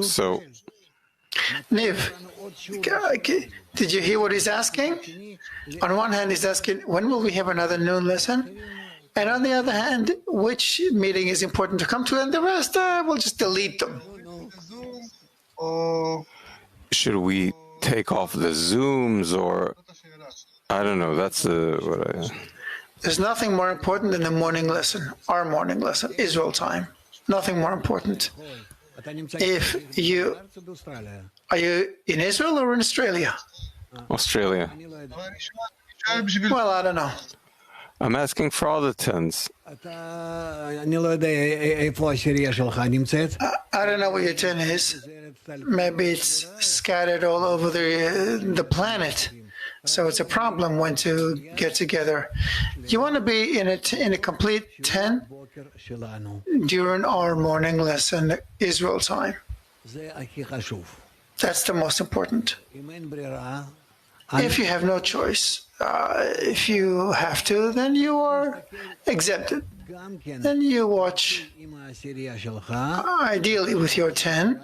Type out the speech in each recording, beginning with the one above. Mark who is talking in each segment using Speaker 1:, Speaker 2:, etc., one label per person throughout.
Speaker 1: So,
Speaker 2: Niv, did you hear what he's asking? On one hand, he's asking, when will we have another noon lesson? And on the other hand, which meeting is important to come to, and the rest, we'll just delete them.
Speaker 1: should we take off the Zooms, or I don't know, that's what I...
Speaker 2: There's nothing more important than the morning lesson, our morning lesson, Israel time. Nothing more important. Are you in Israel or in Australia?
Speaker 1: Australia.
Speaker 2: Well, I don't know.
Speaker 1: I'm asking for all the tens.
Speaker 2: I don't know where your 10 is. Maybe it's scattered all over the planet. So it's a problem when to get together. You want to be in a complete 10 during our morning lesson, Israel time. That's the most important. If you have no choice, if you have to, then you are exempted. Then you watch, ideally with your 10,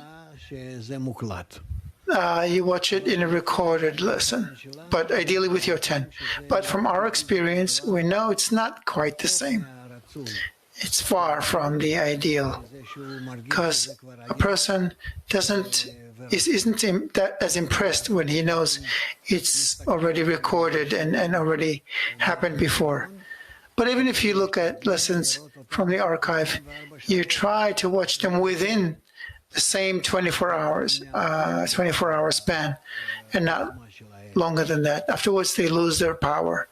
Speaker 2: you watch it in a recorded lesson, but ideally with your 10. But from our experience, we know it's not quite the same. It's far from the ideal, because a person isn't that as impressed when he knows it's already recorded and already happened before. But even if you look at lessons from the archive, you try to watch them within the same 24-hour span, and not longer than that. Afterwards, they lose their power.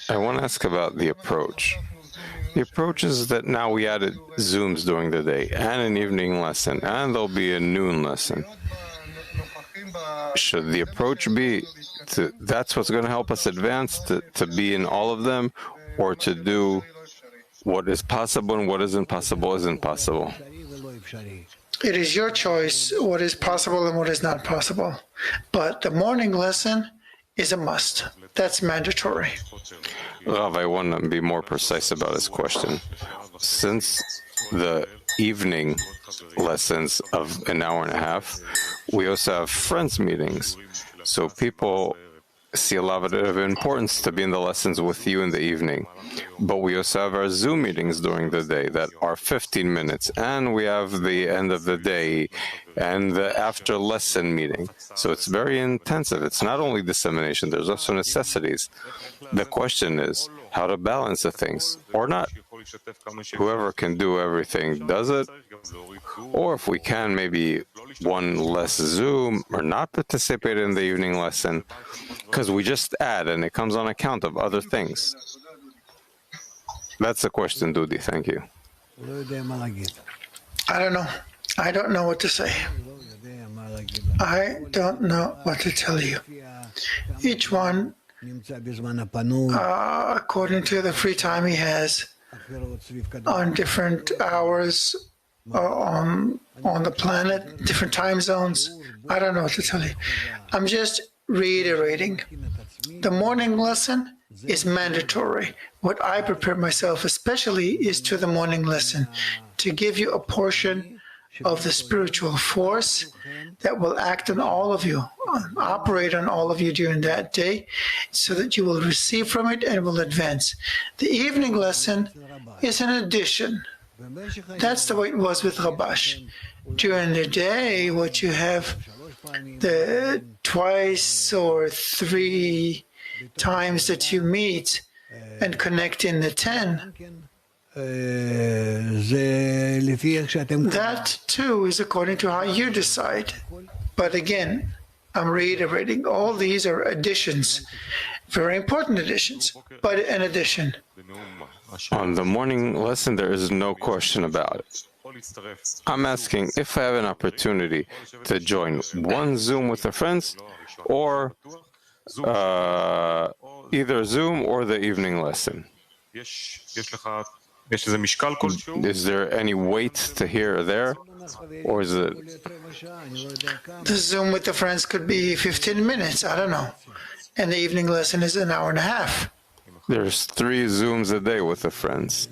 Speaker 1: I want to ask about the approach. The approach is that now we added Zooms during the day and an evening lesson, and there'll be a noon lesson. Should the approach be that's what's going to help us advance, to be in all of them, or to do what is possible and what isn't possible isn't possible?
Speaker 2: It is your choice what is possible and what is not possible. But the morning lesson is a must. That's mandatory.
Speaker 1: Rav, I want to be more precise about this question. Since the evening lessons of an hour and a half, we also have friends meetings. So people see a lot of importance to be in the lessons with you in the evening. But we also have our Zoom meetings during the day that are 15 minutes, and we have the end of the day and the after lesson meeting. So it's very intensive. It's not only dissemination, there's also necessities. The question is how to balance the things, or not. Whoever can do everything does it, or if we can, maybe one less Zoom or not participate in the evening lesson, because we just add and it comes on account of other things. That's the question, Dudi. Thank you.
Speaker 2: I don't know. I don't know what to say. I don't know what to tell you. Each one, according to the free time he has, on different hours on the planet, different time zones. I don't know what to tell you. I'm just reiterating. The morning lesson is mandatory. What I prepare myself especially is to the morning lesson, to give you a portion of the spiritual force that will act on all of you, operate on all of you during that day, so that you will receive from it and will advance. The evening lesson is an addition. That's the way it was with Rabash. During the day, what you have, the twice or three times that you meet and connect in the 10, that too is according to how you decide. But again, I'm reiterating, all these are additions, very important additions, but an addition.
Speaker 1: On the morning lesson, there is no question about it. I'm asking if I have an opportunity to join one Zoom with the friends, or either Zoom or the evening lesson. Is there any weight to here or there, or is it?
Speaker 2: The Zoom with the friends could be 15 minutes, I don't know. And the evening lesson is an hour and a half.
Speaker 1: There's 3 Zooms a day with the friends.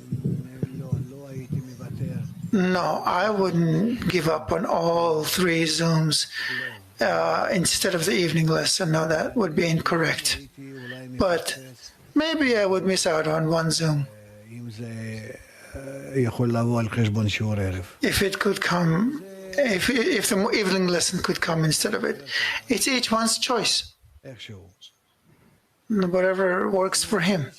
Speaker 2: No, I wouldn't give up on all 3 Zooms instead of the evening lesson. No, that would be incorrect. But maybe I would miss out on 1 Zoom. If it could come, if the evening lesson could come instead of it. It's each one's choice. Whatever works for him.